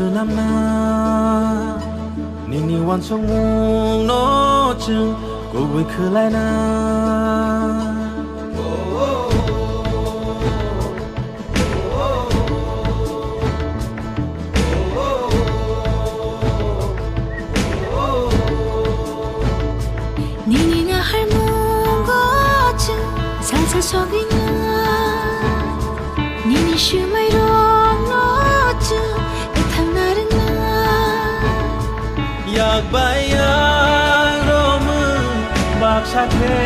namna nini wan song no chung go we khulai na nini na har mo go chung salsa sogina nini shumai ro no chung etham narna yak baya rom bak sakhe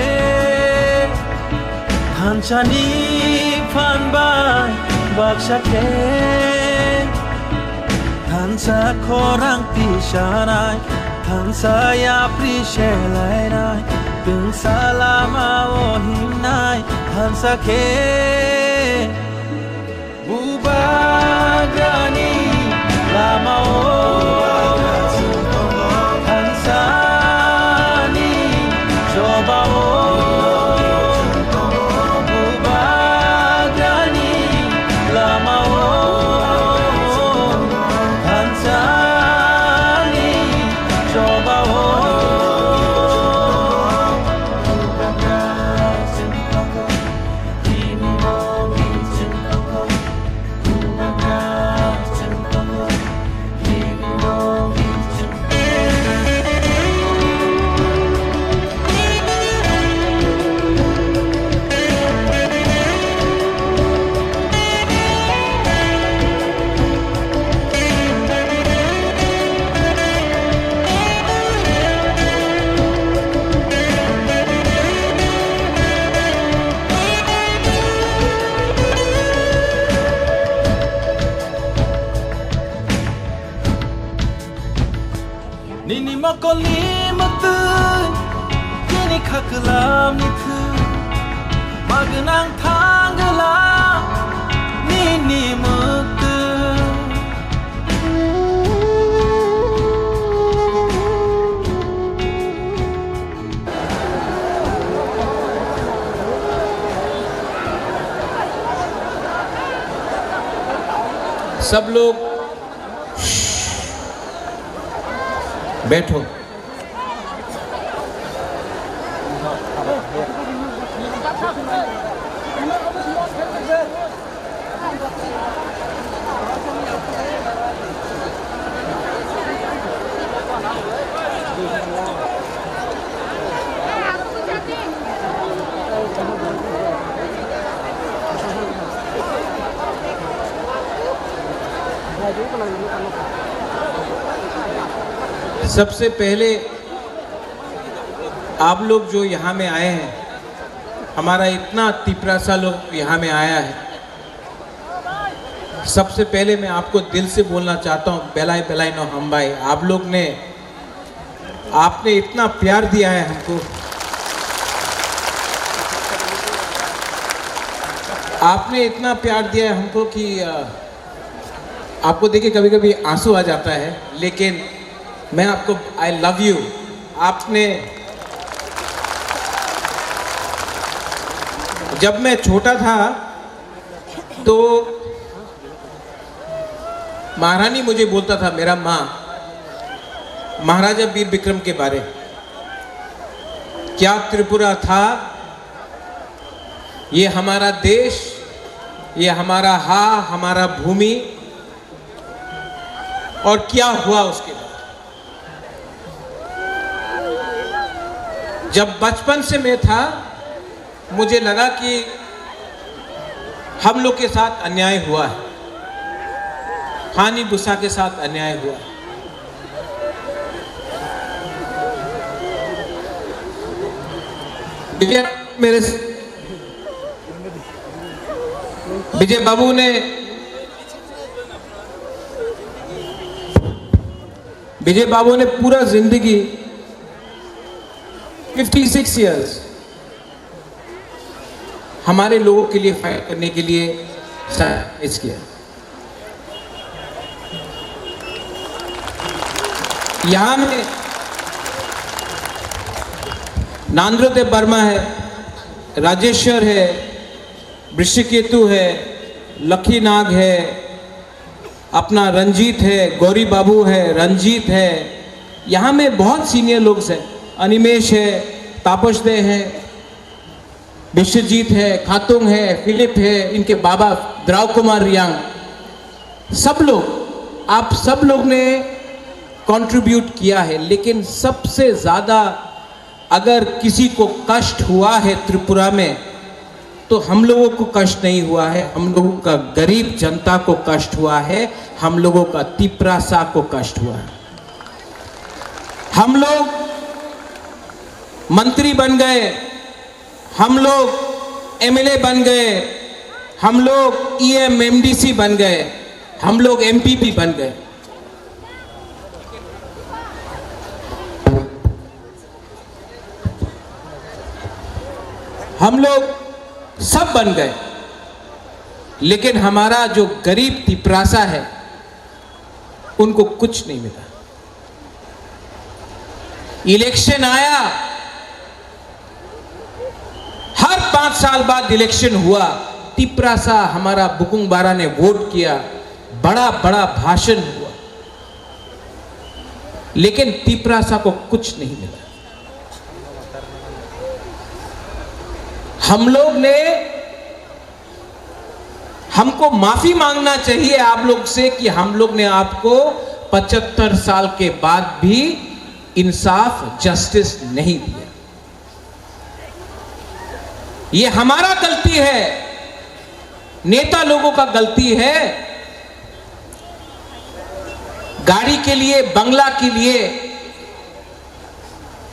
han chani phan bai bak sakhe han sa khorang pi shanai han sa ya pri shelai nai tung salama o him nai han sakhe bubagani lama o hansani coba o bubagani lama o hansani coba o Nini makoli matu kini khaklam ni thu magnang thangala nini matu सब लोग बैठो। सबसे पहले आप लोग जो यहाँ में आए हैं, हमारा इतना तिपरा सा लोग यहाँ में आया है, सबसे पहले मैं आपको दिल से बोलना चाहता हूँ बेलाई बेलाई नो हम भाई, आप लोग ने आपने इतना प्यार दिया है हमको, आपने इतना प्यार दिया है हमको कि आपको देखिए कभी कभी आंसू आ जाता है, लेकिन मैं आपको आई लव यू। आपने जब मैं छोटा था तो महारानी मुझे बोलता था, मेरा माँ, महाराजा वीर विक्रम के बारे, क्या त्रिपुरा था, ये हमारा देश, ये हमारा हमारा भूमि, और क्या हुआ उसके बाद। जब बचपन से मैं था मुझे लगा कि हम लोग के साथ अन्याय हुआ है, हानि बुसा के साथ अन्याय हुआ। विजय बाबू ने पूरा जिंदगी 56 इयर्स हमारे लोगों के लिए फाइट करने के लिए सैक्रिफाइस किया। यहाँ में नांद्रदेव वर्मा है, राजेश्वर है, वृषिकेतु है, लखीनाग है, अपना रंजीत है, गौरी बाबू है, रंजीत है, यहाँ में बहुत सीनियर लोग हैं, अनिमेश है, तापस दे है, विश्वजीत है, खातुंग है, फिलिप है, इनके बाबा द्राव कुमार रियांग, सब लोग, आप सब लोग ने कंट्रीब्यूट किया है। लेकिन सबसे ज़्यादा अगर किसी को कष्ट हुआ है त्रिपुरा में, तो हम लोगों को कष्ट नहीं हुआ है, हम लोगों का गरीब जनता को कष्ट हुआ है, हम लोगों का तिपरासा को कष्ट हुआ है। हम लोग मंत्री बन गए, हम लोग एमएलए बन गए, हम लोग ईएम एमडीसी बन गए, हम लोग एमपीपी बन गए, हम लोग सब बन गए, लेकिन हमारा जो गरीब तिपरासा है उनको कुछ नहीं मिला। इलेक्शन आया, हर 5 साल बाद इलेक्शन हुआ, तिपरासा हमारा बुकुंग बारा ने वोट किया, बड़ा बड़ा भाषण हुआ, लेकिन तिपरासा को कुछ नहीं मिला। हम लोग ने, हमको माफी मांगना चाहिए आप लोग से कि हम लोग ने आपको 75 साल के बाद भी इंसाफ, जस्टिस नहीं दिया। ये हमारा गलती है, नेता लोगों का गलती है। गाड़ी के लिए, बंगला के लिए,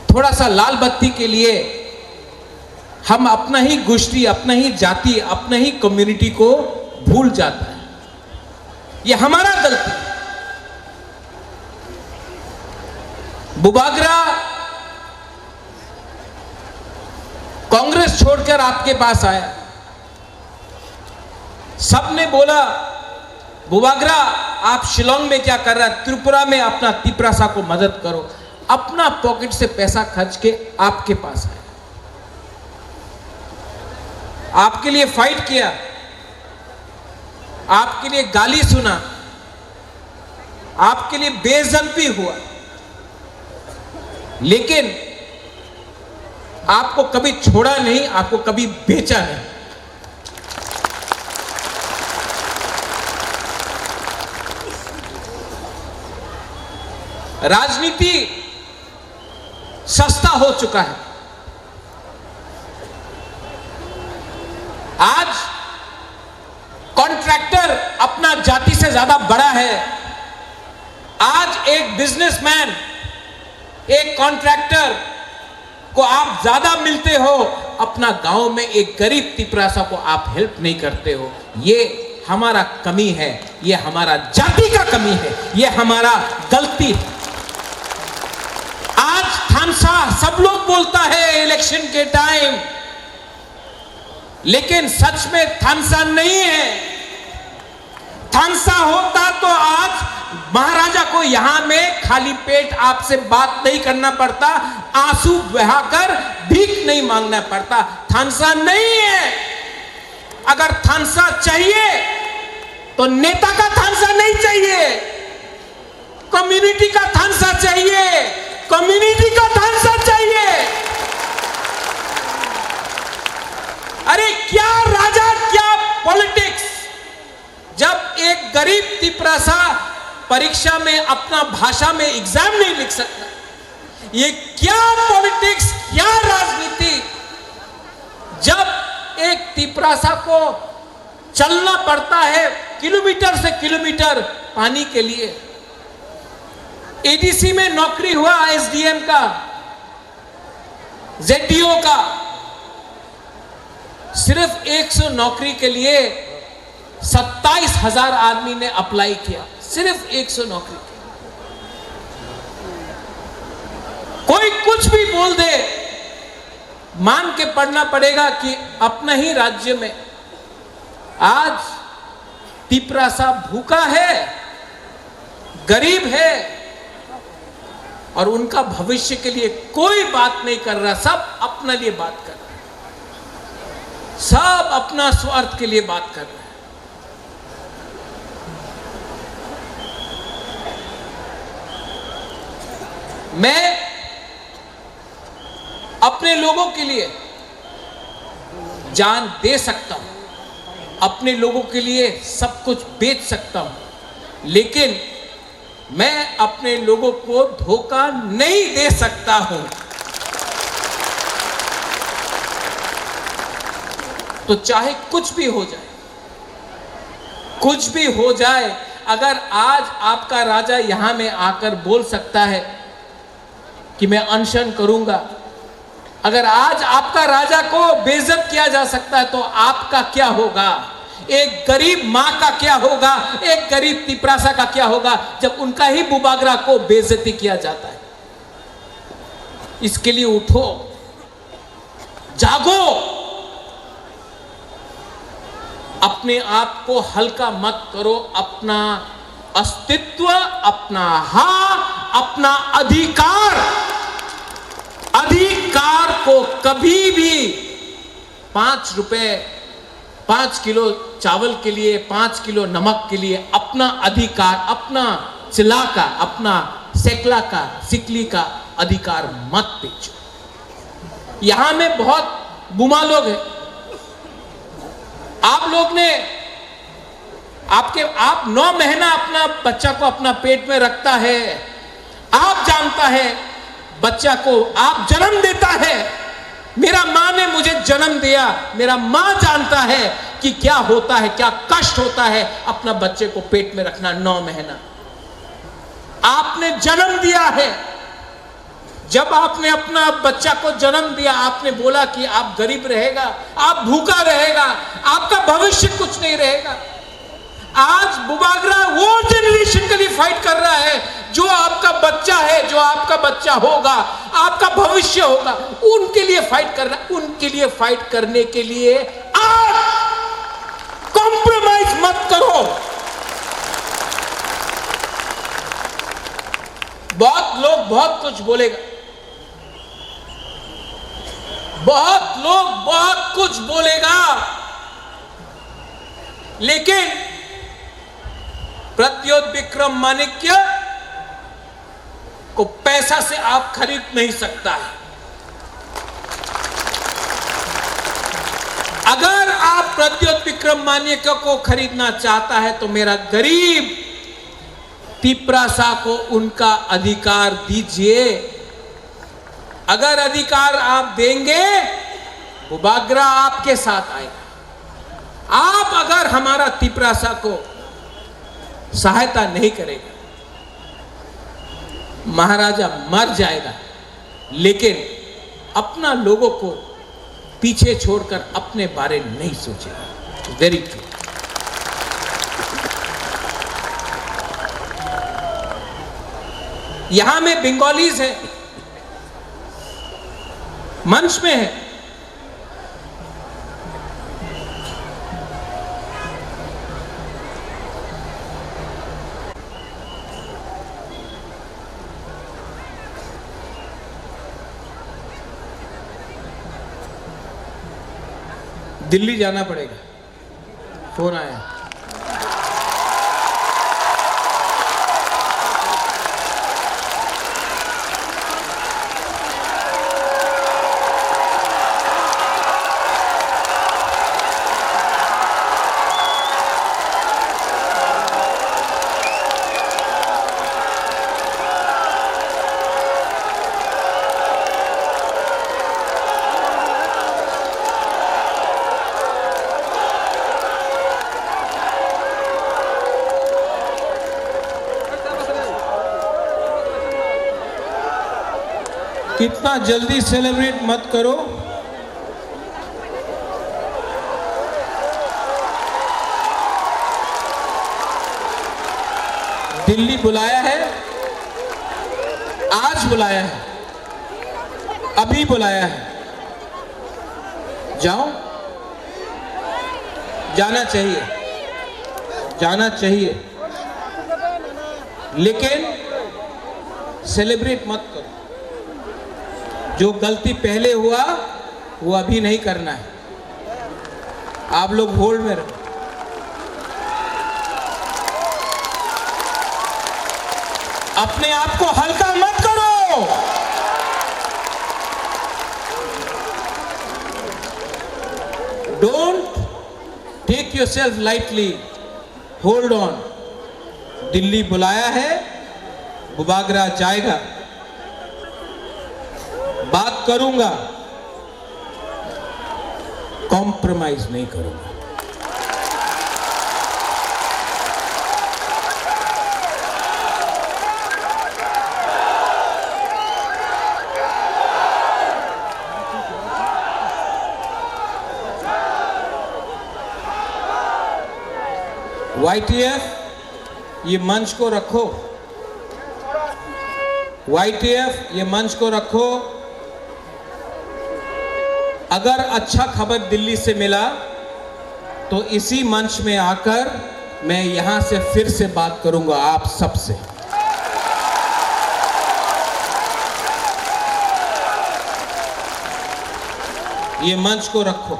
थोड़ा सा लाल बत्ती के लिए हम अपना ही गोष्ठी, अपना ही जाति, अपना ही कम्युनिटी को भूल जाता है। ये हमारा गलती है। बुबागरा कांग्रेस छोड़कर आपके पास आया, सबने बोला बुबागरा आप शिलोंग में क्या कर रहा है, त्रिपुरा में अपना तिपरासा को मदद करो। अपना पॉकेट से पैसा खर्च के आपके पास आया, आपके लिए फाइट किया, आपके लिए गाली सुना, आपके लिए बेइज्जत भी हुआ, लेकिन आपको कभी छोड़ा नहीं, आपको कभी बेचा नहीं। राजनीति सस्ता हो चुका है। आज कॉन्ट्रैक्टर अपना जाति से ज्यादा बड़ा है। आज एक बिजनेसमैन, एक कॉन्ट्रैक्टर को आप ज्यादा मिलते हो, अपना गांव में एक गरीब तिपरासा को आप हेल्प नहीं करते हो। ये हमारा कमी है, ये हमारा जाति का कमी है, ये हमारा गलती है। आज थानसा सब लोग बोलता है इलेक्शन के टाइम, लेकिन सच में थानसा नहीं है। थानसा होता तो आज महाराजा को यहां में खाली पेट आपसे बात नहीं करना पड़ता, आंसू बहाकर भीख नहीं मांगना पड़ता। थानसा नहीं है। अगर थानसा चाहिए तो नेता का थानसा नहीं चाहिए, कम्युनिटी का थानसा चाहिए, कम्युनिटी का थानसा चाहिए। अरे क्या राजा, क्या पॉलिटिक्स। जब एक गरीब तिपरासा परीक्षा में अपना भाषा में एग्जाम नहीं लिख सकता, ये क्या पॉलिटिक्स, क्या राजनीति। जब एक तिपरासा को चलना पड़ता है किलोमीटर से किलोमीटर पानी के लिए। एडीसी में नौकरी हुआ एसडीएम का, जेडीओ का, सिर्फ 100 नौकरी के लिए 27,000 आदमी ने अप्लाई किया, सिर्फ 100 नौकरी के। कोई कुछ भी बोल दे, मान के पढ़ना पड़ेगा कि अपना ही राज्य में आज तिपरासा भूखा है, गरीब है, और उनका भविष्य के लिए कोई बात नहीं कर रहा। सब अपने लिए बात कर रहा है, सब अपना स्वार्थ के लिए बात कर रहा है। मैं अपने लोगों के लिए जान दे सकता हूं, अपने लोगों के लिए सब कुछ बेच सकता हूं, लेकिन मैं अपने लोगों को धोखा नहीं दे सकता हूं। तो चाहे कुछ भी हो जाए, कुछ भी हो जाए, अगर आज आपका राजा यहां में आकर बोल सकता है कि मैं अनशन करूंगा, अगर आज आपका राजा को बेइज्जत किया जा सकता है, तो आपका क्या होगा? एक गरीब मां का क्या होगा? एक गरीब तिपरासा का क्या होगा जब उनका ही बुबागरा को बेइज्जती किया जाता है? इसके लिए उठो, जागो, अपने आप को हल्का मत करो। अपना अस्तित्व, अपना अपना अधिकार को कभी भी 5 रुपए 5 किलो चावल के लिए, 5 किलो नमक के लिए अपना अधिकार, अपना चिल्ला का, अपना सेकला का, सिकली का अधिकार मत बेचो। यहां में बहुत बुमा लोग हैं। आप लोग ने आप 9 महीना अपना बच्चा को अपना पेट में रखता है, आप जानता है बच्चा को आप जन्म देता है। मेरा मां ने मुझे जन्म दिया, मेरा मां जानता है कि क्या होता है, क्या कष्ट होता है अपना बच्चे को पेट में रखना 9 महीना। आपने जन्म दिया है। जब आपने अपना बच्चा को जन्म दिया, आपने बोला कि आप गरीब रहेगा, आप भूखा रहेगा, आपका भविष्य कुछ नहीं रहेगा। आज बुबागरा वो जनरेशन के लिए फाइट कर रहा है जो आपका बच्चा है, जो आपका बच्चा होगा, आपका भविष्य होगा, उनके लिए फाइट कर रहा है। उनके लिए फाइट करने के लिए आज कॉम्प्रोमाइज मत करो। बहुत लोग बहुत कुछ बोलेगा, बहुत लोग बहुत कुछ बोलेगा, लेकिन प्रद्योत विक्रम माणिक्य को पैसा से आप खरीद नहीं सकता है। अगर आप प्रद्योत विक्रम माणिक्य को खरीदना चाहता है तो मेरा गरीब तिपरासा को उनका अधिकार दीजिए। अगर अधिकार आप देंगे, बुबागरा आपके साथ आएगा। आप अगर हमारा तिपरासा को सहायता नहीं करेगा, महाराजा मर जाएगा, लेकिन अपना लोगों को पीछे छोड़कर अपने बारे में नहीं सोचेगा। Very true. यहां में बंगालीज है, मंच में है। दिल्ली जाना पड़ेगा, फोन आया। कितना जल्दी सेलिब्रेट मत करो। दिल्ली बुलाया है, आज बुलाया है, अभी बुलाया है। जाओ, जाना चाहिए, जाना चाहिए, लेकिन सेलिब्रेट मत करो। जो गलती पहले हुआ वो अभी नहीं करना है। आप लोग होल्ड में रहो। अपने आप को हल्का मत करो। Don't take yourself lightly, hold on. Delhi बुलाया है, बुबागरा जाएगा, बात करूंगा, कॉम्प्रोमाइज नहीं करूंगा। YTF, ये मंच को रखो। YTF, ये मंच को रखो। अगर अच्छा खबर दिल्ली से मिला तो इसी मंच में आकर मैं यहां से फिर से बात करूंगा आप सबसे। ये मंच को रखो,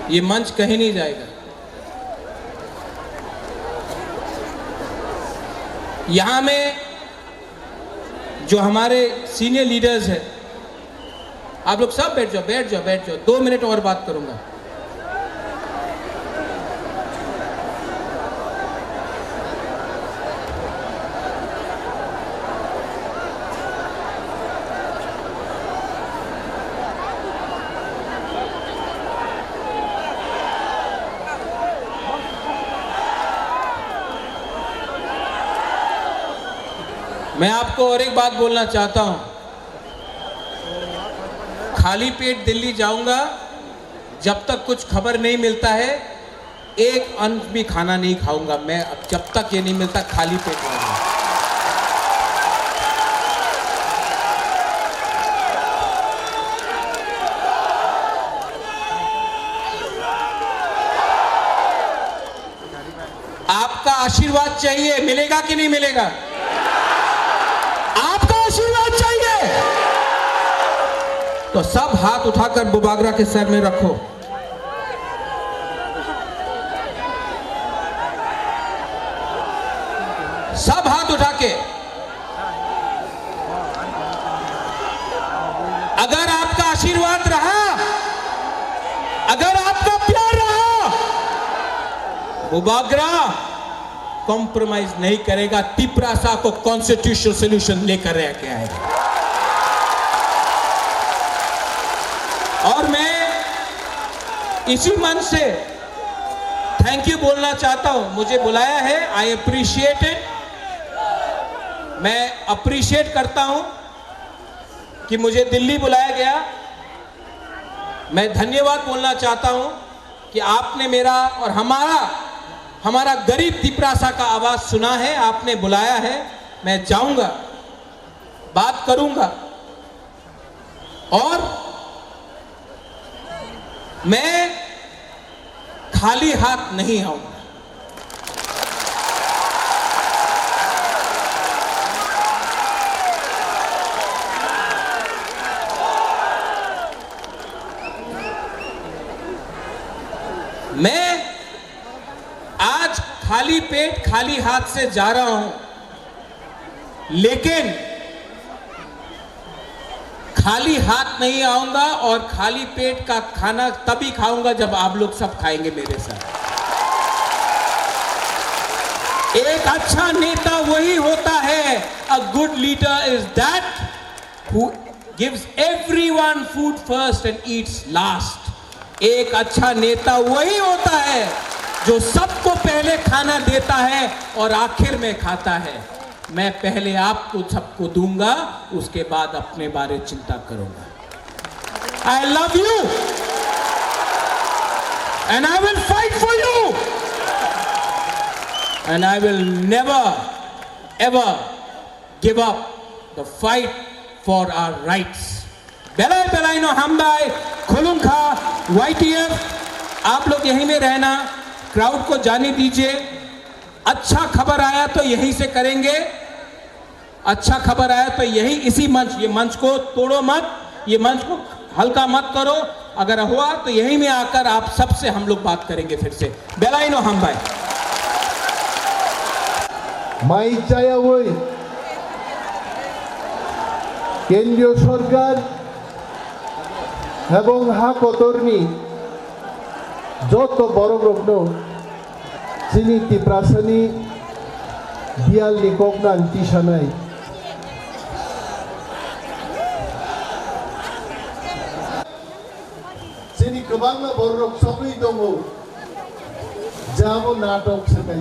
ये मंच कहीं नहीं जाएगा। यहां में जो हमारे सीनियर लीडर्स हैं, आप लोग सब बैठ जाओ, बैठ जाओ, बैठ जाओ। 2 मिनट और बात करूंगा। मैं आपको और एक बात बोलना चाहता हूं, खाली पेट दिल्ली जाऊंगा, जब तक कुछ खबर नहीं मिलता है एक अन्न भी खाना नहीं खाऊंगा मैं, जब तक ये नहीं मिलता खाली पेट रहूंगा। आपका आशीर्वाद चाहिए, मिलेगा कि नहीं मिलेगा? आपका आशीर्वाद चाहिए तो सब हाथ उठाकर बुबागरा के सर में रखो। सब हाथ उठा के। अगर आपका आशीर्वाद रहा, अगर आपका प्यार रहा, बुबागरा कॉम्प्रोमाइज नहीं करेगा, तिपरासा को कॉन्स्टिट्यूशनल सॉल्यूशन लेकर के आएगा। और मैं इसी मन से थैंक यू बोलना चाहता हूं। मुझे बुलाया है, आई अप्रिशिएट इट। मैं अप्रिशिएट करता हूं कि मुझे दिल्ली बुलाया गया। मैं धन्यवाद बोलना चाहता हूं कि आपने मेरा और हमारा गरीब तिपरासा का आवाज सुना है, आपने बुलाया है। मैं जाऊंगा, बात करूंगा और मैं खाली हाथ नहीं आऊंगा। मैं आज खाली पेट खाली हाथ से जा रहा हूं, लेकिन खाली हाथ नहीं आऊंगा और खाली पेट का खाना तभी खाऊंगा जब आप लोग सब खाएंगे मेरे साथ। एक अच्छा नेता वही होता है, a good leader is that who gives everyone food first and Yeats last. एक अच्छा नेता वही होता है जो सबको पहले खाना देता है और आखिर में खाता है। मैं पहले आपको सबको दूंगा, उसके बाद अपने बारे चिंता करूंगा। I love you and I will fight for you and I will never ever give up the fight for our rights. बेलाई बेलाई नो हमबाई खुलुंखा YTF, आप लोग यहीं में रहना, क्राउड को जाने दीजिए। अच्छा खबर आया तो यहीं से करेंगे, अच्छा खबर आया तो यही इसी मंच, ये मंच को तोड़ो मत, ये मंच को हल्का मत करो। अगर हुआ तो यहीं में आकर आप सबसे हम लोग बात करेंगे फिर से। बेलाई नो हम भाई माई चाया वही केंद्रीय सरकार এবং হা কতরনি যত বড় রগ্ন চিনি তিপ্রাসানি দিয়াল নিকগনান তিসানাই চিনি गोबां বড় রগ সবই দङ যাবো নাটক শেখাই